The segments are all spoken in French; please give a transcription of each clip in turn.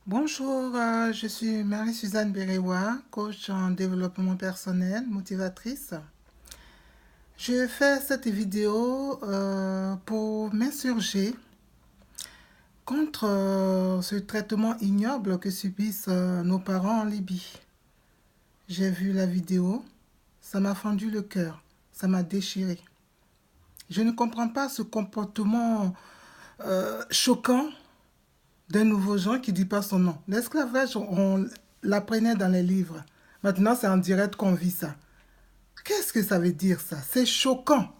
Bonjour, je suis Marie-Suzanne Béréwa, coach en développement personnel, motivatrice. Je fais cette vidéo pour m'insurger contre ce traitement ignoble que subissent nos parents en Libye. J'ai vu la vidéo, ça m'a fendu le cœur, ça m'a déchiré. Je ne comprends pas ce comportement choquant d'un nouveau genre qui ne dit pas son nom. L'esclavage, on l'apprenait dans les livres. Maintenant, c'est en direct qu'on vit ça. Qu'est-ce que ça veut dire ça? C'est choquant.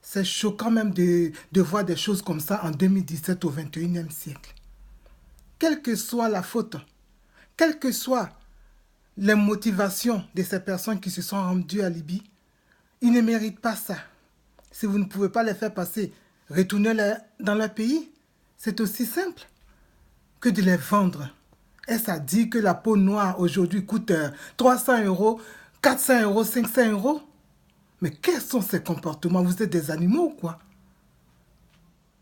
C'est choquant même de voir des choses comme ça en 2017 au 21e siècle. Quelle que soit la faute, quelles que soient les motivations de ces personnes qui se sont rendues à Libye, ils ne méritent pas ça. Si vous ne pouvez pas les faire passer, retournez-les dans leur pays. C'est aussi simple que de les vendre. Est-ce à dire que la peau noire aujourd'hui coûte 300 euros, 400 euros, 500 euros? Mais quels sont ces comportements? Vous êtes des animaux ou quoi?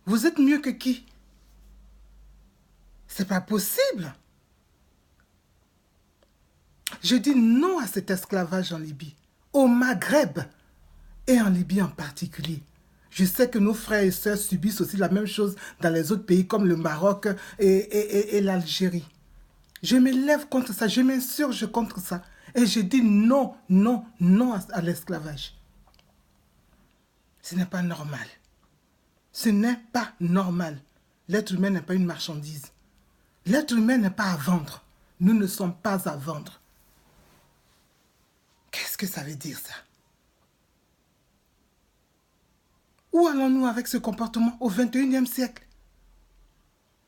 Vous êtes mieux que qui? C'est pas possible. Je dis non à cet esclavage en Libye, au Maghreb et en Libye en particulier. Je sais que nos frères et sœurs subissent aussi la même chose dans les autres pays comme le Maroc et l'Algérie. Je me lève contre ça, je m'insurge contre ça. Et je dis non, non, non à l'esclavage. Ce n'est pas normal. Ce n'est pas normal. L'être humain n'est pas une marchandise. L'être humain n'est pas à vendre. Nous ne sommes pas à vendre. Qu'est-ce que ça veut dire ça? Où allons-nous avec ce comportement au 21e siècle?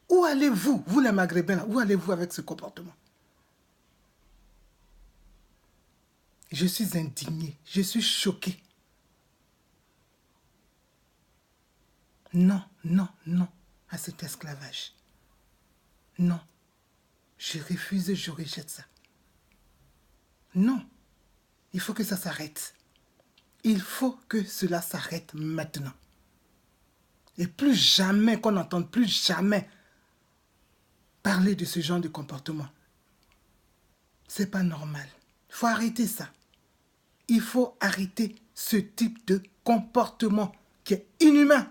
Où allez-vous, vous les Maghrébins, où allez-vous avec ce comportement? Je suis indigné, je suis choqué. Non, non, non à cet esclavage. Non, je refuse et je rejette ça. Non, il faut que ça s'arrête. Il faut que cela s'arrête maintenant. Et plus jamais qu'on n'entende plus jamais parler de ce genre de comportement. C'est pas normal. Il faut arrêter ça. Il faut arrêter ce type de comportement qui est inhumain.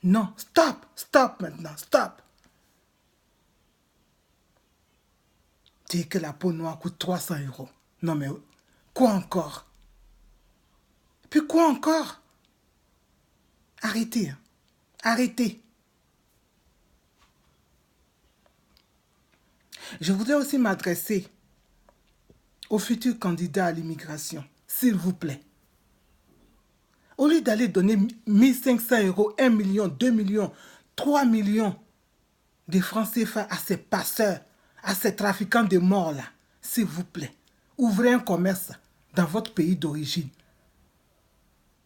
Non, stop, stop maintenant, stop. Dire que la peau noire coûte 300 euros. Non mais, quoi encore? Puis quoi encore? Arrêtez, hein. Arrêtez. Je voudrais aussi m'adresser aux futurs candidats à l'immigration, s'il vous plaît. Au lieu d'aller donner 1500 euros, 1 million, 2 millions, 3 millions de francs CFA à ces passeurs, à ces trafiquants de morts là, s'il vous plaît, ouvrez un commerce dans votre pays d'origine.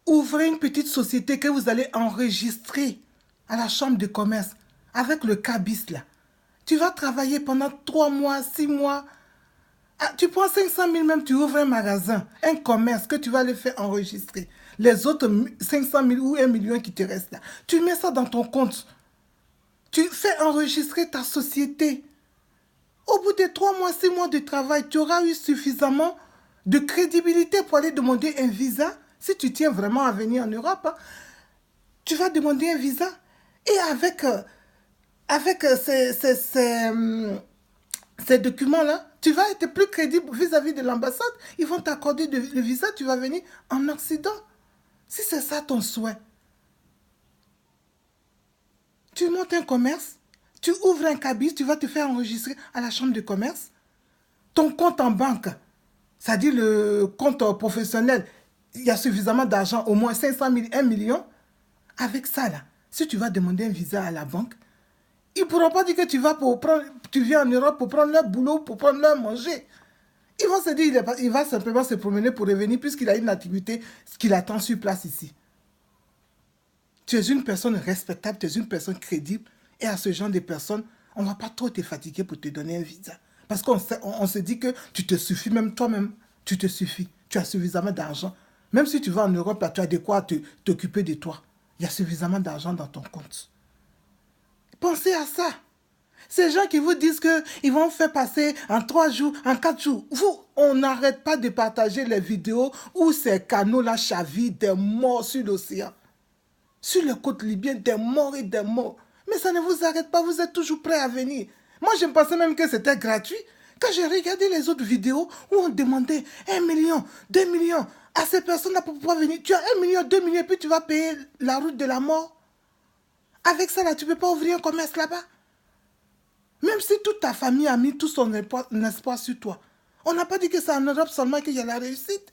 Ouvrez une petite société que vous allez enregistrer à la chambre de commerce avec le cabis là. Tu vas travailler pendant 3 mois, 6 mois. Ah, tu prends 500 000 même, tu ouvres un magasin, un commerce que tu vas aller faire enregistrer. Les autres 500 000 ou 1 million qui te restent là, tu mets ça dans ton compte. Tu fais enregistrer ta société. Au bout de 3 mois, 6 mois de travail, tu auras eu suffisamment de crédibilité pour aller demander un visa. Si tu tiens vraiment à venir en Europe, hein, tu vas demander un visa. Et avec ces documents-là, tu vas être plus crédible vis-à-vis de l'ambassade. Ils vont t'accorder le visa, tu vas venir en Occident. Si c'est ça ton souhait. Tu montes un commerce, tu ouvres un cabis, tu vas te faire enregistrer à la chambre de commerce. Ton compte en banque, c'est-à-dire le compte professionnel, il y a suffisamment d'argent, au moins 500 000, 1 million. Avec ça, là, si tu vas demander un visa à la banque, ils ne pourront pas dire que tu viens en Europe pour prendre leur boulot, pour prendre leur manger. Ils vont se dire qu'il va simplement se promener pour revenir puisqu'il a une activité qu'il attend sur place ici. Tu es une personne respectable, tu es une personne crédible. Et à ce genre de personnes, on ne va pas trop te fatiguer pour te donner un visa. Parce qu'on se dit que tu te suffis, même toi-même, tu te suffis. Tu as suffisamment d'argent. Même si tu vas en Europe, là, tu as de quoi t'occuper de toi. Il y a suffisamment d'argent dans ton compte. Pas Pensez à ça. Ces gens qui vous disent qu'ils vont faire passer en 3 jours, en 4 jours. Vous, on n'arrête pas de partager les vidéos où ces canaux-là chavirent des morts sur l'océan. Sur les côtes libyennes, des morts et des morts. Mais ça ne vous arrête pas, vous êtes toujours prêts à venir. Moi, je me pensais même que c'était gratuit. Quand j'ai regardé les autres vidéos où on demandait 1 million, 2 millions à ces personnes-là pour pouvoir venir. Tu as 1 million, 2 millions et puis tu vas payer la route de la mort. Avec ça, là, tu ne peux pas ouvrir un commerce là-bas. Même si toute ta famille a mis tout son espoir sur toi. On n'a pas dit que c'est en Europe seulement qu'il y a la réussite.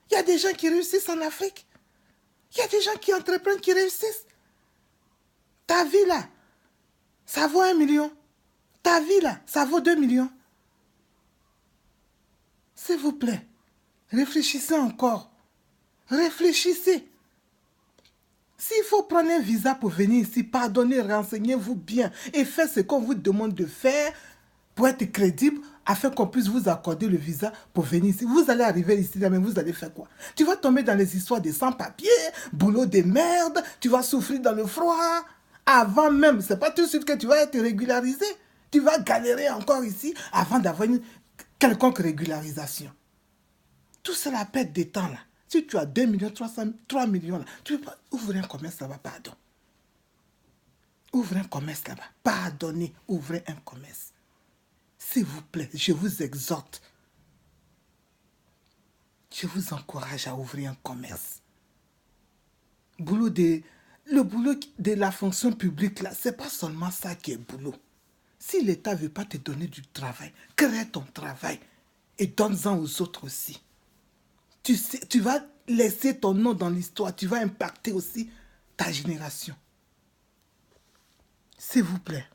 Il y a des gens qui réussissent en Afrique. Il y a des gens qui entreprennent, qui réussissent. Ta vie là, ça vaut 1 million. Ta vie là, ça vaut 2 millions. S'il vous plaît, réfléchissez encore. Réfléchissez. S'il faut prendre un visa pour venir ici, pardonnez, renseignez-vous bien et faites ce qu'on vous demande de faire pour être crédible afin qu'on puisse vous accorder le visa pour venir ici. Vous allez arriver ici, mais vous allez faire quoi? Tu vas tomber dans les histoires des sans-papiers, boulot de merde, tu vas souffrir dans le froid. Avant même, c'est pas tout de suite que tu vas être régularisé. Tu vas galérer encore ici avant d'avoir une quelconque régularisation. Tout cela perd des temps là. Si tu as 2 millions, 3 millions là, tu ne peux pas ouvrir un commerce là-bas, pardon. Ouvrez un commerce là-bas. Pardonnez, ouvrez un commerce. S'il vous plaît, je vous exhorte. Je vous encourage à ouvrir un commerce. Le boulot de la fonction publique là, c'est pas seulement ça qui est boulot. Si l'État ne veut pas te donner du travail, crée ton travail et donne-en aux autres aussi. Tu vas laisser ton nom dans l'histoire. Tu vas impacter aussi ta génération. S'il vous plaît,